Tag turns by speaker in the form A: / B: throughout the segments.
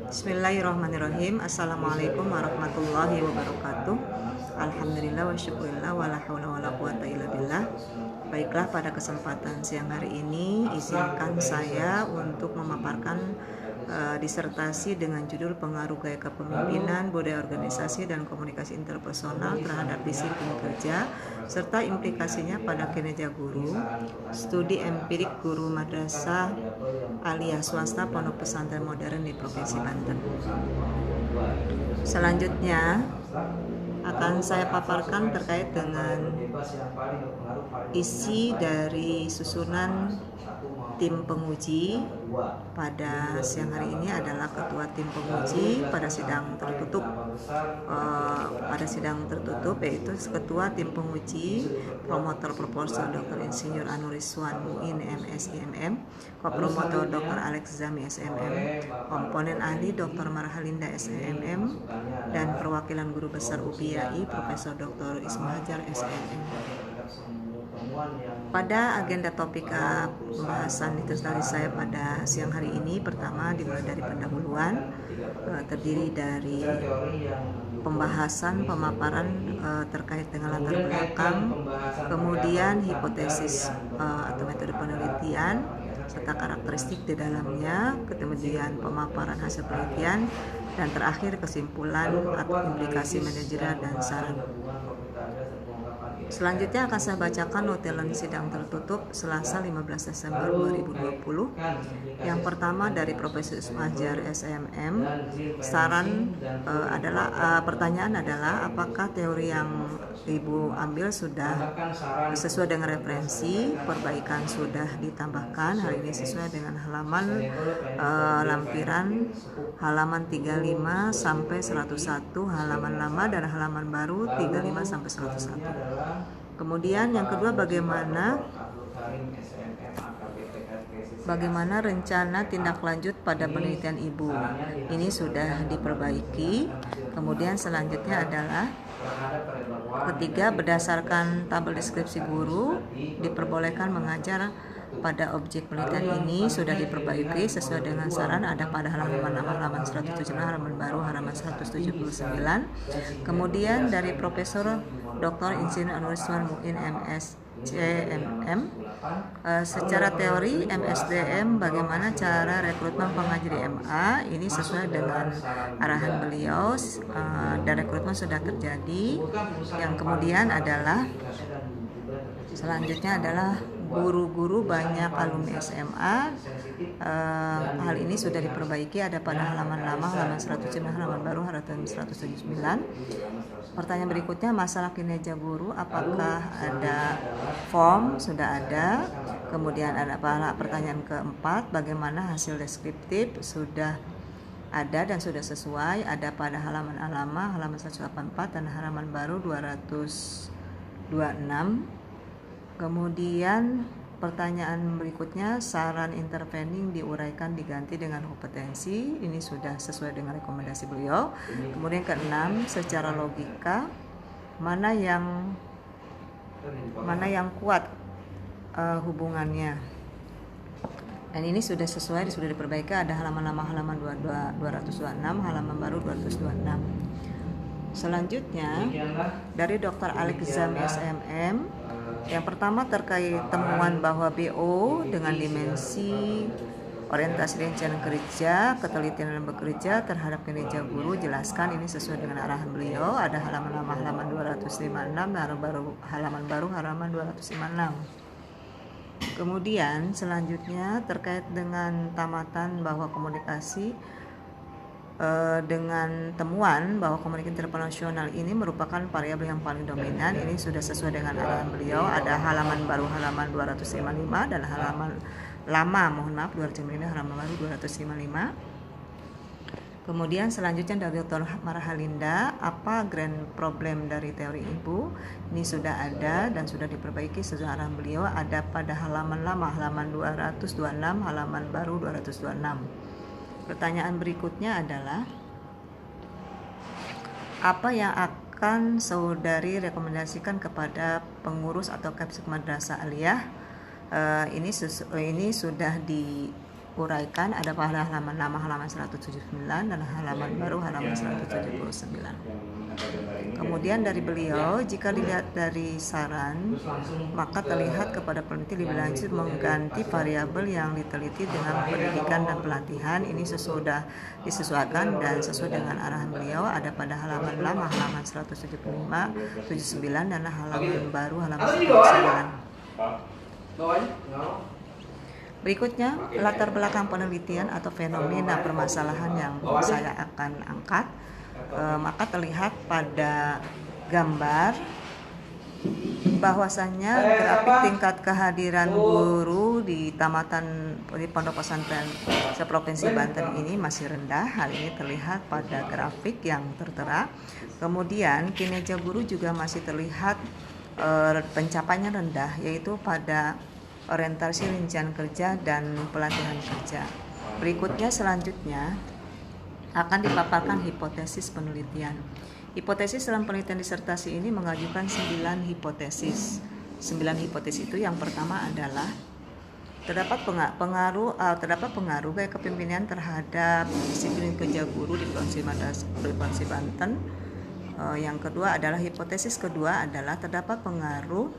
A: Bismillahirrahmanirrahim. Assalamualaikum warahmatullahi wabarakatuh. Alhamdulillah wa syukurillah wa la hawla wa la quwata illa billah. Baiklah, pada kesempatan siang hari ini izinkan saya untuk memaparkan disertasi dengan judul Pengaruh Gaya Kepemimpinan, Budaya Organisasi, dan Komunikasi Interpersonal terhadap disiplin kerja serta implikasinya pada kinerja guru, studi empirik guru madrasah aliyah swasta pondok pesantren modern di Provinsi Banten. Selanjutnya akan saya paparkan terkait dengan isi dari susunan tim penguji. Pada siang hari ini adalah ketua tim penguji pada sidang tertutup. Yaitu ketua tim penguji promotor proposal Dr. Insinyur Anuriswan Muin MSIMM, kopromotor Dr. Alex Zami SMM, komponen ahli Dr. Marhalinda SMM, dan perwakilan guru besar UPIAI Profesor Dr. Isma Hajar SMM. Pada agenda topik pembahasan dari saya pada siang hari ini, pertama dimulai dari pendahuluan, terdiri dari pembahasan pemaparan terkait dengan latar belakang, kemudian hipotesis atau metode penelitian serta karakteristik di dalamnya, kemudian pemaparan hasil penelitian, dan terakhir kesimpulan atau implikasi manajerial dan saran. Selanjutnya akan saya bacakan notulen sidang tertutup Selasa 15 Desember 2020. Yang pertama dari Profesor Isma Hajar SMM. Pertanyaan adalah apakah teori yang Ibu ambil sudah sesuai dengan referensi, perbaikan sudah ditambahkan. Hal ini sesuai dengan lampiran halaman 35 sampai 101, halaman lama dan halaman baru 35 sampai 101. Kemudian yang kedua, bagaimana rencana tindak lanjut pada penelitian Ibu. Ini sudah diperbaiki. Kemudian selanjutnya adalah ketiga, berdasarkan tabel deskripsi guru diperbolehkan mengajar pada objek penelitian ini sudah diperbaiki sesuai dengan saran ada pada halaman 179, halaman baru halaman 179. Kemudian dari Profesor Dr. Insinyur Anuriswan Muin MSCMM, secara teori MSDM bagaimana cara rekrutmen pengajar di MA, ini sesuai dengan arahan beliau dan rekrutmen sudah terjadi. Yang kemudian adalah selanjutnya adalah guru-guru banyak alumni SMA. Hal ini sudah diperbaiki ada pada halaman lama halaman 109, halaman baru halaman 179. Pertanyaan berikutnya, masalah kinerja guru, apakah ada form? Sudah ada. Kemudian ada pertanyaan keempat, bagaimana hasil deskriptif? Sudah ada dan sudah sesuai, ada pada halaman lama halaman 184 dan halaman baru 226. Kemudian pertanyaan berikutnya, saran intervening diuraikan diganti dengan kompetensi. Ini sudah sesuai dengan rekomendasi beliau. Kemudian keenam, secara logika mana yang kuat hubungannya. Dan ini sudah sesuai, sudah diperbaiki ada halaman lama halaman 226, halaman baru 226. Selanjutnya dari Dr. Alex Zami SMM. Yang pertama terkait temuan bahwa BO dengan dimensi orientasi rencana kerja, ketelitian dalam bekerja terhadap kinerja guru, jelaskan. Ini sesuai dengan arahan beliau. Ada halaman lama halaman 256 dan halaman baru halaman 256. Kemudian selanjutnya terkait dengan tamatan bahwa komunikasi dengan temuan bahwa komunikasi interpersonal ini merupakan variabel yang paling dominan. Ini sudah sesuai dengan arahan beliau. Ada halaman baru halaman 255 dan halaman lama 255 halaman baru 255. Kemudian selanjutnya dari Dr. Marhalinda, apa grand problem dari teori Ibu? Ini sudah ada dan sudah diperbaiki sesuai arahan beliau. Ada pada halaman lama halaman 226, halaman baru 226. Pertanyaan berikutnya adalah apa yang akan saudari rekomendasikan kepada pengurus atau kapsik madrasah aliyah Ini sudah diuraikan ada pada halaman lama halaman 179 dan halaman baru halaman 179. Kemudian dari beliau, jika dilihat dari saran, maka terlihat kepada peneliti lebih lanjut mengganti variabel yang diteliti dengan pendidikan dan pelatihan. Ini sudah disesuaikan dan sesuai dengan arahan beliau ada pada halaman lama halaman 175, 79 dan halaman baru halaman 179. Berikutnya, latar belakang penelitian atau fenomena permasalahan yang saya akan angkat. Maka terlihat pada gambar bahwasannya grafik tingkat kehadiran guru di Pondok Pesantren seprovinsi Banten ini masih rendah. Hal ini terlihat pada grafik yang tertera. Kemudian kinerja guru juga masih terlihat pencapaiannya rendah, yaitu pada orientasi rincian kerja dan pelatihan kerja. Berikutnya selanjutnya akan dipaparkan hipotesis penelitian. Hipotesis dalam penelitian disertasi ini mengajukan 9 hipotesis. 9 hipotesis itu yang pertama adalah terdapat pengaruh gaya kepemimpinan terhadap disiplin kerja guru di Provinsi Banten. Yang kedua adalah hipotesis kedua adalah terdapat pengaruh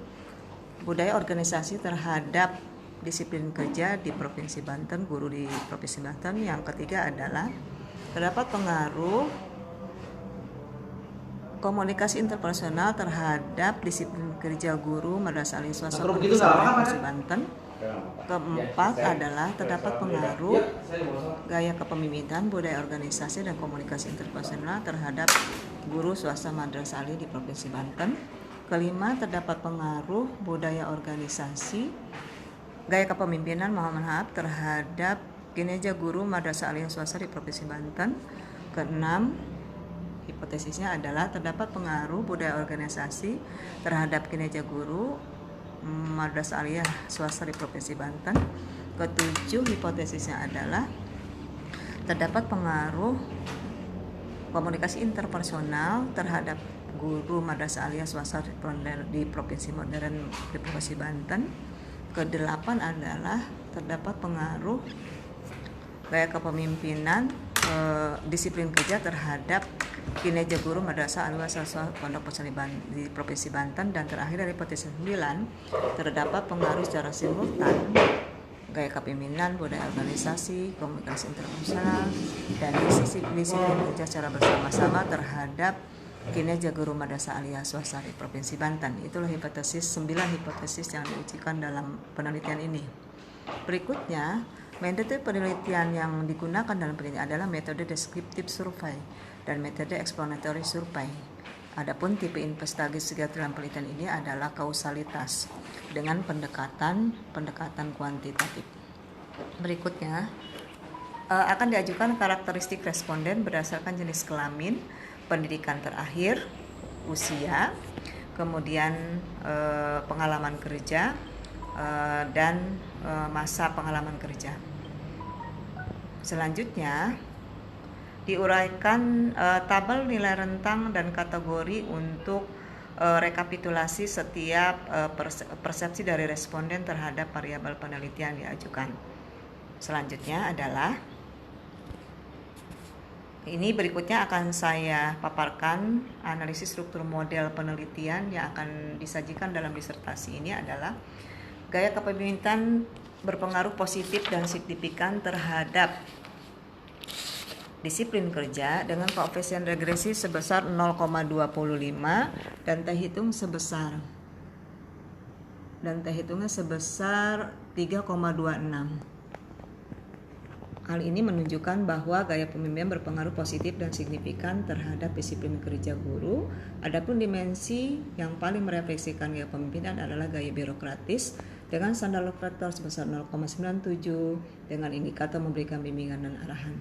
A: budaya organisasi terhadap disiplin kerja di Provinsi Banten, guru di Provinsi Banten. Yang ketiga adalah terdapat pengaruh komunikasi interpersonal terhadap disiplin kerja guru Madrasah Aliyah Swasta Provinsi Banten. Keempat adalah terdapat pengaruh gaya kepemimpinan, budaya organisasi dan komunikasi interpersonal terhadap guru swasta Madrasah Aliyah di Provinsi Banten. Kelima, terdapat pengaruh budaya organisasi, gaya kepemimpinan terhadap kinerja guru Madrasah Aliyah Swasta di Provinsi Banten. Keenam, hipotesisnya adalah terdapat pengaruh budaya organisasi terhadap kinerja guru Madrasah Aliyah Swasta di Provinsi Banten. Ketujuh, hipotesisnya adalah terdapat pengaruh komunikasi interpersonal terhadap guru Madrasah Aliyah Swasta di Provinsi Banten. Kedelapan adalah terdapat pengaruh gaya kepemimpinan disiplin kerja terhadap kinerja guru Madrasah Aliyah Swasta Pondok Pesantren di Provinsi Banten. Dan terakhir dari hipotesis 9, terdapat pengaruh secara simultan gaya kepemimpinan, budaya organisasi, komunikasi interpersonal dan disiplin kerja secara bersama-sama terhadap kinerja guru Madrasah Aliyah Swasta di Provinsi Banten. Itulah 9 hipotesis yang diujikan dalam penelitian ini. Berikutnya, metode penelitian yang digunakan dalam penelitian adalah metode deskriptif survei dan metode explanatory survei. Adapun tipe investigasi dalam penelitian ini adalah kausalitas dengan pendekatan kuantitatif. Berikutnya akan diajukan karakteristik responden berdasarkan jenis kelamin, pendidikan terakhir, usia, kemudian pengalaman kerja dan masa pengalaman kerja. Selanjutnya diuraikan tabel nilai rentang dan kategori untuk rekapitulasi setiap persepsi dari responden terhadap variabel penelitian diajukan. Selanjutnya adalah ini berikutnya akan saya paparkan analisis struktur model penelitian yang akan disajikan dalam disertasi ini adalah gaya kepemimpinan berpengaruh positif dan signifikan terhadap disiplin kerja dengan koefisien regresi sebesar 0,25 dan T hitungnya sebesar 3,26. Hal ini menunjukkan bahwa gaya pemimpinan berpengaruh positif dan signifikan terhadap disiplin kerja guru. Adapun dimensi yang paling merefleksikan gaya pemimpinan adalah gaya birokratis dengan standar faktor sebesar 0,97 dengan indikator memberikan bimbingan dan arahan.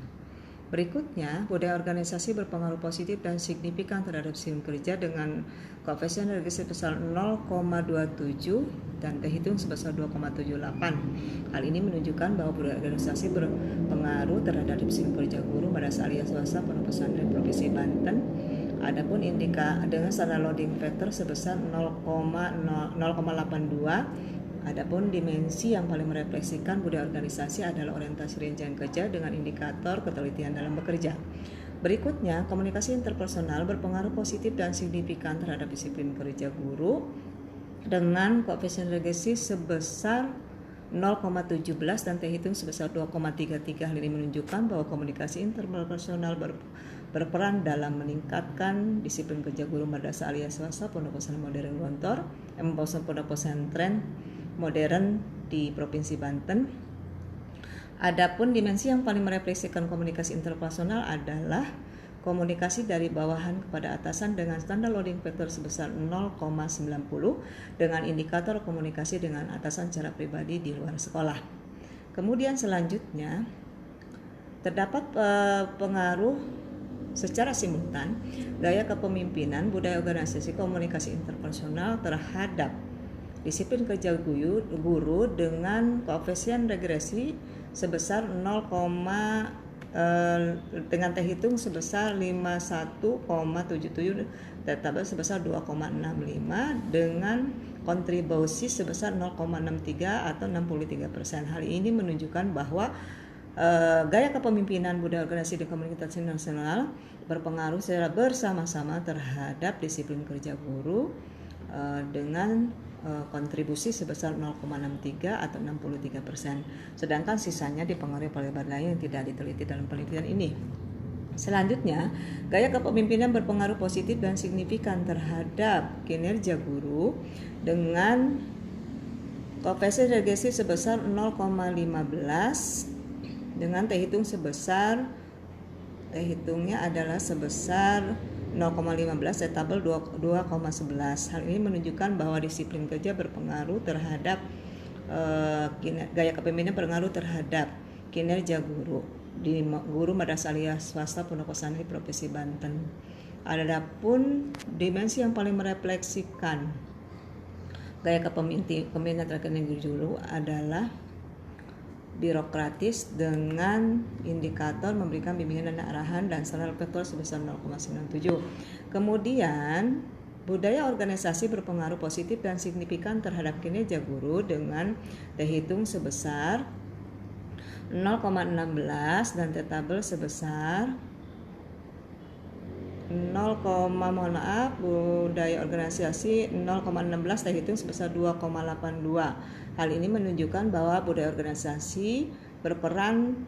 A: Berikutnya, budaya organisasi berpengaruh positif dan signifikan terhadap disiplin kerja dengan koefisien regresi sebesar 0,27 dan T hitung sebesar 2,78. Hal ini menunjukkan bahwa budaya organisasi berpengaruh terhadap disiplin kerja guru Madrasah Aliyah Swasta Pondok Pesantren Provinsi Banten. Adapun indikator dengan standar loading factor sebesar 0,82 Adapun dimensi yang paling merefleksikan budaya organisasi adalah orientasi rincian kerja dengan indikator ketelitian dalam bekerja. Berikutnya, komunikasi interpersonal berpengaruh positif dan signifikan terhadap disiplin kerja guru dengan koefisien regresi sebesar 0,17 dan terhitung sebesar 2,33. Hal ini menunjukkan bahwa komunikasi interpersonal berperan dalam meningkatkan disiplin kerja guru madrasah aliyah swasta pondok pesantren modern Gontor, pondok pesantren modern di Provinsi Banten. Adapun dimensi yang paling merefleksikan komunikasi interpersonal adalah komunikasi dari bawahan kepada atasan dengan standar loading factor sebesar 0,90 dengan indikator komunikasi dengan atasan secara pribadi di luar sekolah. Kemudian selanjutnya terdapat pengaruh secara simultan gaya kepemimpinan, budaya organisasi, komunikasi interpersonal terhadap disiplin kerja guru dengan koefisien regresi sebesar 0, dengan terhitung sebesar 51,77 tabel sebesar 2,65 dengan kontribusi sebesar 0,63 atau 63%. Hal ini menunjukkan bahwa gaya kepemimpinan budaya organisasi dan komunikasi nasional berpengaruh secara bersama-sama terhadap disiplin kerja guru dengan kontribusi sebesar 0,63 atau 63%. Sedangkan sisanya dipengaruhi oleh bahan lain yang tidak diteliti dalam penelitian ini. Selanjutnya, gaya kepemimpinan berpengaruh positif dan signifikan terhadap kinerja guru dengan koefisien regresi sebesar 0,15 dengan terhitungnya adalah sebesar 0,15 tabel 2,11. Hal ini menunjukkan bahwa disiplin kerja berpengaruh terhadap gaya kepemimpinan berpengaruh terhadap kinerja guru di guru madrasah aliyah swasta pondok pesantren di Provinsi Banten. Adapun dimensi yang paling merefleksikan gaya kepemimpinan terhadap kinerja guru adalah birokratis dengan indikator memberikan bimbingan dan arahan dan standar faktor sebesar 0,97. Kemudian budaya organisasi berpengaruh positif dan signifikan terhadap kinerja guru dengan terhitung sebesar 0,16 dan tabel sebesar budaya organisasi 0,16 terhitung sebesar 2,82. Hal ini menunjukkan bahwa budaya organisasi berperan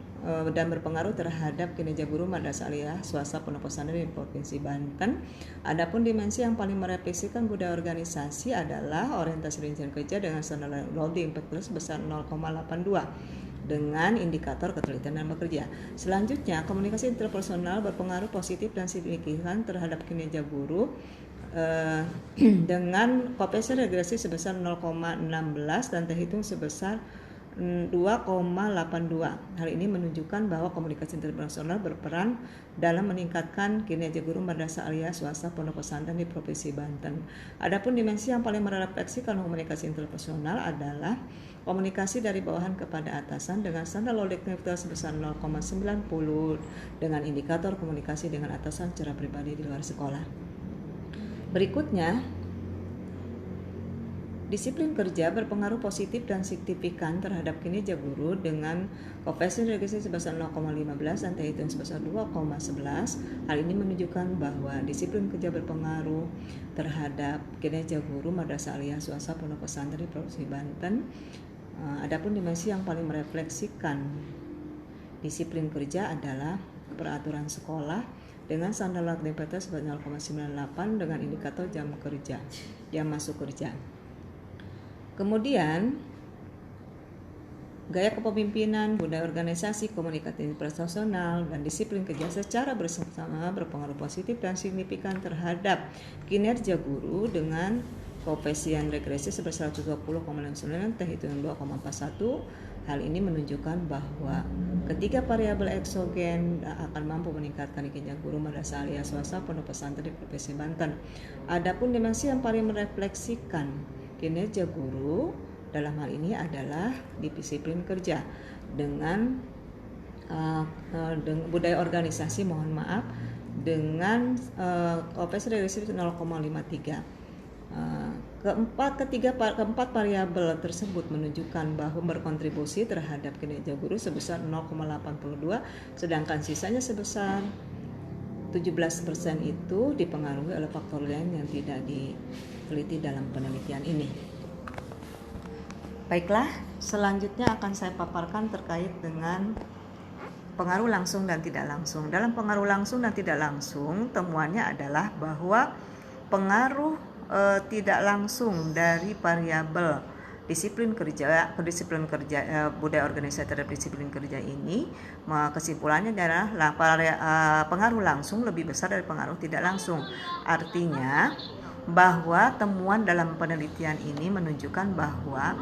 A: dan berpengaruh terhadap kinerja guru madrasah aliyah swasta pondok pesantren di Provinsi Banten. Adapun dimensi yang paling merefleksikan budaya organisasi adalah orientasi rincian kerja dengan standar loading factor sebesar 0,82 dengan indikator ketelitian dalam bekerja. Selanjutnya, komunikasi interpersonal berpengaruh positif dan signifikan terhadap kinerja guru dengan koefisien regresi sebesar 0,16 dan terhitung sebesar 2,82. Hal ini menunjukkan bahwa komunikasi interpersonal berperan dalam meningkatkan kinerja guru madrasah aliyah swasta pondok pesantren di Provinsi Banten. Adapun dimensi yang paling merefleksikan komunikasi interpersonal adalah komunikasi dari bawahan kepada atasan dengan standar loading factor sebesar 0,90 dengan indikator komunikasi dengan atasan secara pribadi di luar sekolah. Berikutnya, disiplin kerja berpengaruh positif dan signifikan terhadap kinerja guru dengan koefisien regresi sebesar 0,15 dan terhitung sebesar 2,11. Hal ini menunjukkan bahwa disiplin kerja berpengaruh terhadap kinerja guru madrasah aliyah swasta pondok pesantren di Provinsi Banten. Adapun dimensi yang paling merefleksikan disiplin kerja adalah peraturan sekolah dengan standar loading factor sebanyak 0,98 dengan indikator jam masuk kerja. Kemudian gaya kepemimpinan, budaya organisasi, komunikasi interpersonal, dan disiplin kerja secara bersama berpengaruh positif dan signifikan terhadap kinerja guru dengan koefisien regresi sebesar 120,9 terhitung 2,41. Hal ini menunjukkan bahwa ketiga variabel eksogen akan mampu meningkatkan kinerja guru madrasah aliyah swasta pondok pesantren di Provinsi Banten. Adapun dimensi yang paling merefleksikan kinerja guru dalam hal ini adalah disiplin kerja dengan budaya organisasi dengan koefisien regresi 0,53. Keempat variabel tersebut menunjukkan bahwa berkontribusi terhadap kinerja guru sebesar 0,82, sedangkan sisanya sebesar 17% itu dipengaruhi oleh faktor lain yang tidak diteliti dalam penelitian ini. Baiklah, selanjutnya akan saya paparkan terkait dengan pengaruh langsung dan tidak langsung. Dalam pengaruh langsung dan tidak langsung, temuannya adalah bahwa pengaruh tidak langsung dari variabel disiplin kerja budaya organisasi terhadap disiplin kerja ini, kesimpulannya adalah pengaruh langsung lebih besar dari pengaruh tidak langsung. Artinya bahwa temuan dalam penelitian ini menunjukkan bahwa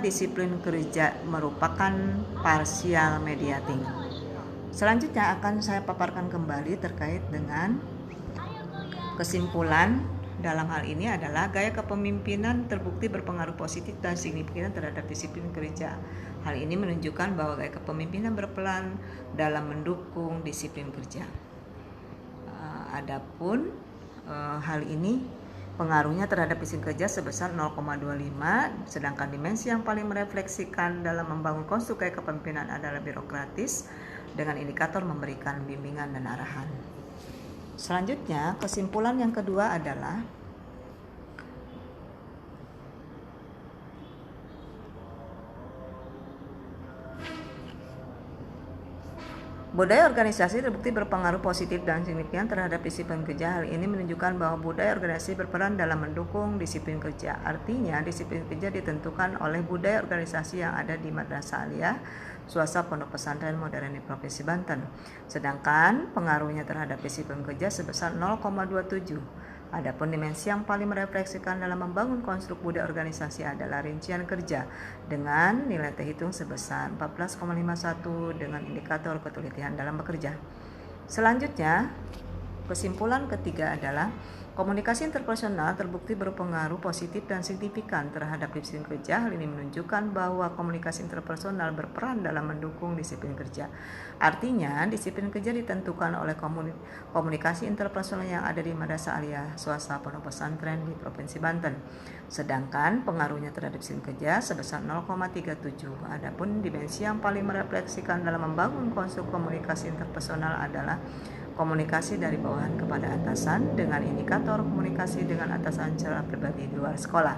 A: disiplin kerja merupakan partial mediating. Selanjutnya akan saya paparkan kembali terkait dengan kesimpulan dalam hal ini adalah gaya kepemimpinan terbukti berpengaruh positif dan signifikan terhadap disiplin kerja. Hal ini menunjukkan bahwa gaya kepemimpinan berperan dalam mendukung disiplin kerja. Adapun hal ini pengaruhnya terhadap disiplin kerja sebesar 0,25, sedangkan dimensi yang paling merefleksikan dalam membangun konstruk gaya kepemimpinan adalah birokratis dengan indikator memberikan bimbingan dan arahan. Selanjutnya, kesimpulan yang kedua adalah budaya organisasi terbukti berpengaruh positif dan signifikan terhadap disiplin kerja. Hal ini menunjukkan bahwa budaya organisasi berperan dalam mendukung disiplin kerja. Artinya, disiplin kerja ditentukan oleh budaya organisasi yang ada di Madrasah Aliyah Swasta Pondok Pesantren Modern di Provinsi Banten. Sedangkan pengaruhnya terhadap disiplin kerja sebesar 0,27. Adapun dimensi yang paling merefleksikan dalam membangun konstruk budaya organisasi adalah rincian kerja dengan nilai terhitung sebesar 14,51 dengan indikator ketelitian dalam bekerja. Selanjutnya, kesimpulan ketiga adalah komunikasi interpersonal terbukti berpengaruh positif dan signifikan terhadap disiplin kerja. Hal ini menunjukkan bahwa komunikasi interpersonal berperan dalam mendukung disiplin kerja. Artinya, disiplin kerja ditentukan oleh komunikasi interpersonal yang ada di Madrasah Aliyah Swasta Pondok Pesantren di Provinsi Banten. Sedangkan pengaruhnya terhadap disiplin kerja sebesar 0,37. Adapun dimensi yang paling merefleksikan dalam membangun konstruk komunikasi interpersonal adalah komunikasi dari bawahan kepada atasan dengan indikator komunikasi dengan atasan secara pribadi di luar sekolah.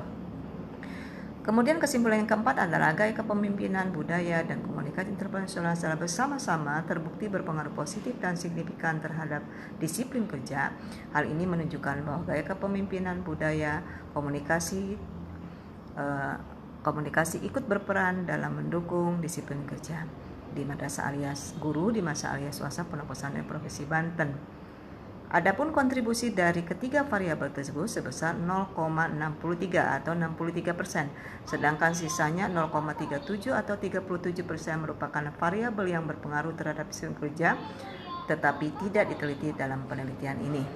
A: Kemudian kesimpulan yang keempat adalah gaya kepemimpinan budaya dan komunikasi interpersonal secara bersama-sama terbukti berpengaruh positif dan signifikan terhadap disiplin kerja. Hal ini menunjukkan bahwa gaya kepemimpinan budaya komunikasi ikut berperan dalam mendukung disiplin kerja di Madrasah Aliyah Guru di Madrasah Aliyah Swasta Pondok Pesantren Provinsi Banten. Adapun kontribusi dari ketiga variabel tersebut sebesar 0,63 atau 63%, sedangkan sisanya 0,37 atau 37% merupakan variabel yang berpengaruh terhadap disiplin kerja tetapi tidak diteliti dalam penelitian ini.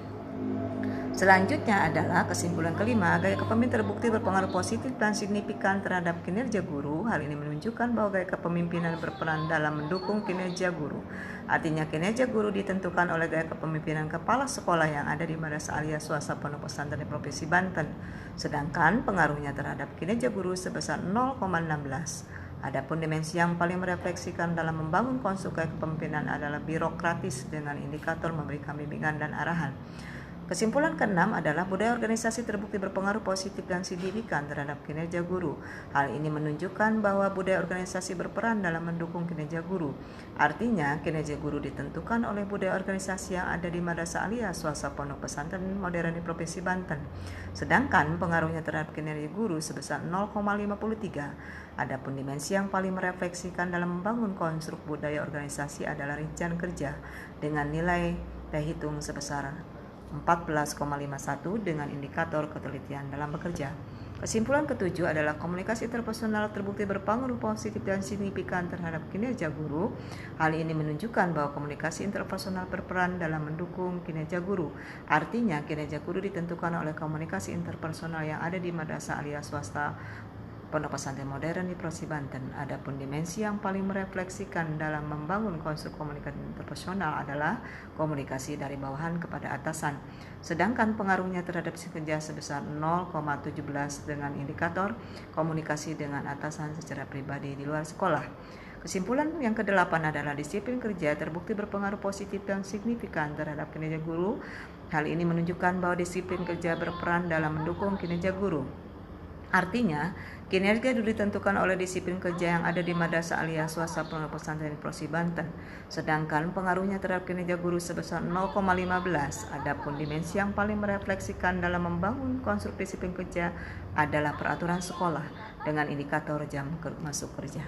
A: Selanjutnya adalah kesimpulan kelima, gaya kepemimpinan terbukti berpengaruh positif dan signifikan terhadap kinerja guru. Hal ini menunjukkan bahwa gaya kepemimpinan berperan dalam mendukung kinerja guru. Artinya kinerja guru ditentukan oleh gaya kepemimpinan kepala sekolah yang ada di Madrasah Aliyah Swasta Pondok Pesantren di Provinsi Banten. Sedangkan pengaruhnya terhadap kinerja guru sebesar 0,16. Adapun dimensi yang paling merefleksikan dalam membangun konstruk gaya kepemimpinan adalah birokratis dengan indikator memberikan bimbingan dan arahan. Kesimpulan keenam adalah budaya organisasi terbukti berpengaruh positif dan signifikan terhadap kinerja guru. Hal ini menunjukkan bahwa budaya organisasi berperan dalam mendukung kinerja guru. Artinya, kinerja guru ditentukan oleh budaya organisasi yang ada di Madrasah Aliyah Swasta Pondok Pesantren Modern di Provinsi Banten. Sedangkan pengaruhnya terhadap kinerja guru sebesar 0,53. Adapun dimensi yang paling merefleksikan dalam membangun konstruk budaya organisasi adalah rincian kerja dengan nilai terhitung sebesar 14,51 dengan indikator ketelitian dalam bekerja. Kesimpulan ketujuh adalah komunikasi interpersonal terbukti berpengaruh positif dan signifikan terhadap kinerja guru. Hal ini menunjukkan bahwa komunikasi interpersonal berperan dalam mendukung kinerja guru. Artinya, kinerja guru ditentukan oleh komunikasi interpersonal yang ada di Madrasah Aliyah Swasta Pondok Pesantren Modern di Provinsi Banten. Adapun dimensi yang paling merefleksikan dalam membangun konstruk komunikasi interpersonal adalah komunikasi dari bawahan kepada atasan. Sedangkan pengaruhnya terhadap si kerja sebesar 0,17 dengan indikator komunikasi dengan atasan secara pribadi di luar sekolah. Kesimpulan yang ke-8 adalah disiplin kerja terbukti berpengaruh positif dan signifikan terhadap kinerja guru. Hal ini menunjukkan bahwa disiplin kerja berperan dalam mendukung kinerja guru. Artinya, kinerja guru ditentukan oleh disiplin kerja yang ada di Madrasah Aliyah Swasta Pondok Pesantren Provinsi Banten. Sedangkan pengaruhnya terhadap kinerja guru sebesar 0,15. Adapun dimensi yang paling merefleksikan dalam membangun konstruk disiplin kerja adalah peraturan sekolah dengan indikator jam masuk kerja.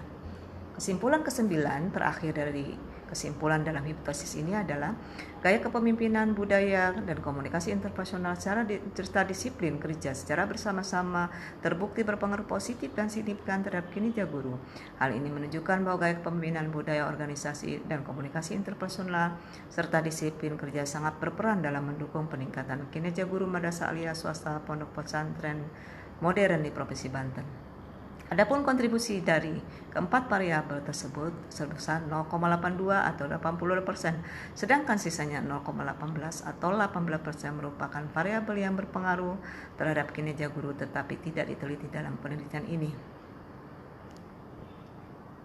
A: Kesimpulan ke-9 terakhir dari kesimpulan dalam hipotesis ini adalah gaya kepemimpinan, budaya, dan komunikasi interpersonal serta disiplin kerja secara bersama-sama terbukti berpengaruh positif dan signifikan terhadap kinerja guru. Hal ini menunjukkan bahwa gaya kepemimpinan, budaya, organisasi, dan komunikasi interpersonal serta disiplin kerja sangat berperan dalam mendukung peningkatan kinerja guru Madrasah Aliyah Swasta Pondok Pesantren Modern di Provinsi Banten. Adapun kontribusi dari keempat variabel tersebut sebesar 0,82 atau 80%, sedangkan sisanya 0,18 atau 18% merupakan variabel yang berpengaruh terhadap kinerja guru tetapi tidak diteliti dalam penelitian ini.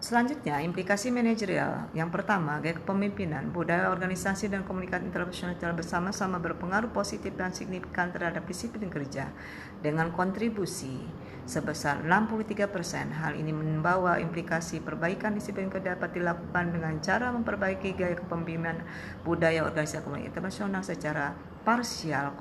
A: Selanjutnya, implikasi manajerial. Yang pertama, gaya kepemimpinan, budaya organisasi dan komunikasi interpersonal secara bersama-sama berpengaruh positif dan signifikan terhadap disiplin kerja dengan kontribusi sebesar 63%. Hal ini membawa implikasi perbaikan disiplin kerja dapat dilakukan dengan cara memperbaiki gaya kepemimpinan, budaya organisasi dan komunikasi interpersonal secara parsial.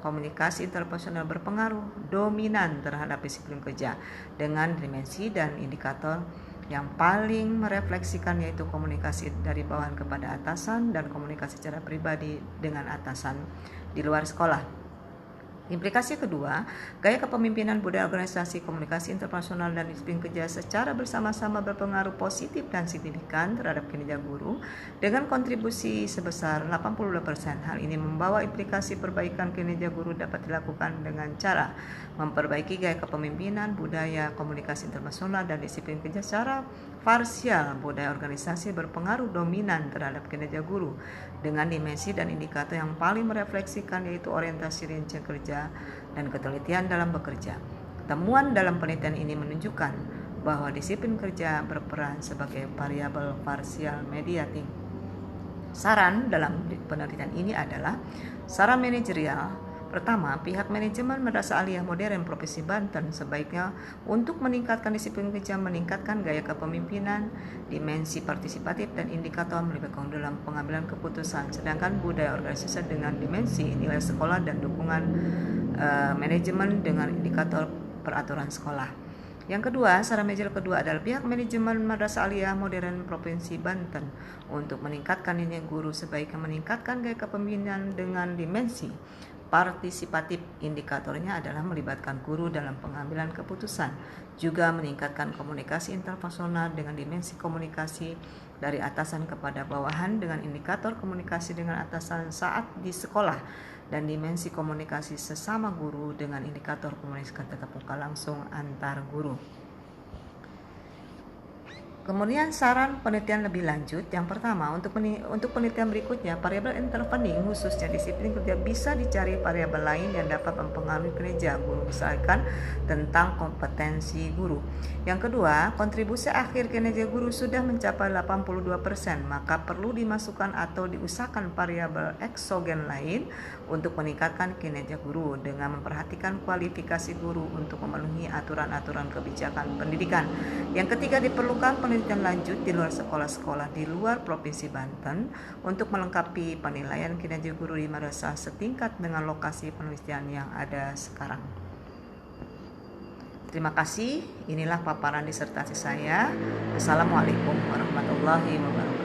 A: Komunikasi interpersonal berpengaruh dominan terhadap disiplin kerja dengan dimensi dan indikator yang paling merefleksikan yaitu komunikasi dari bawahan kepada atasan dan komunikasi secara pribadi dengan atasan di luar sekolah. Implikasi kedua, gaya kepemimpinan, budaya organisasi, komunikasi interpersonal, dan disiplin kerja secara bersama-sama berpengaruh positif dan signifikan terhadap kinerja guru dengan kontribusi sebesar 82%. Hal ini membawa implikasi perbaikan kinerja guru dapat dilakukan dengan cara memperbaiki gaya kepemimpinan, budaya, komunikasi interpersonal, dan disiplin kerja secara parsial. Budaya organisasi berpengaruh dominan terhadap kinerja guru dengan dimensi dan indikator yang paling merefleksikan yaitu orientasi rincian kerja dan ketelitian dalam bekerja. Temuan dalam penelitian ini menunjukkan bahwa disiplin kerja berperan sebagai variabel parsial mediating. Saran dalam penelitian ini adalah saran manajerial. Pertama, pihak manajemen Madrasah Aliyah Modern Provinsi Banten sebaiknya untuk meningkatkan disiplin kerja, meningkatkan gaya kepemimpinan, dimensi partisipatif dan indikator melibatkan dalam pengambilan keputusan. Sedangkan budaya organisasi dengan dimensi nilai sekolah dan dukungan manajemen dengan indikator peraturan sekolah. Yang kedua, saran manajerial kedua adalah pihak manajemen Madrasah Aliyah Modern Provinsi Banten untuk meningkatkan nilai guru sebaiknya meningkatkan gaya kepemimpinan dengan dimensi partisipatif. Indikatornya adalah melibatkan guru dalam pengambilan keputusan, juga meningkatkan komunikasi interpersonal dengan dimensi komunikasi dari atasan kepada bawahan dengan indikator komunikasi dengan atasan saat di sekolah, dan dimensi komunikasi sesama guru dengan indikator komunikasi tatap muka langsung antar guru. Kemudian saran penelitian lebih lanjut. Yang pertama, untuk penelitian berikutnya, variabel intervening khususnya disiplin kerja bisa dicari variabel lain yang dapat mempengaruhi kinerja guru, misalkan tentang kompetensi guru. Yang kedua, kontribusi akhir kinerja guru sudah mencapai 82%, maka perlu dimasukkan atau diusahakan variabel eksogen lain untuk meningkatkan kinerja guru dengan memperhatikan kualifikasi guru untuk memenuhi aturan-aturan kebijakan pendidikan. Yang ketiga, diperlukan penelitian lanjut di luar sekolah-sekolah di luar Provinsi Banten untuk melengkapi penilaian kinerja guru di madrasah setingkat dengan lokasi penelitian yang ada sekarang. Terima kasih. Inilah paparan disertasi saya. Assalamualaikum warahmatullahi wabarakatuh.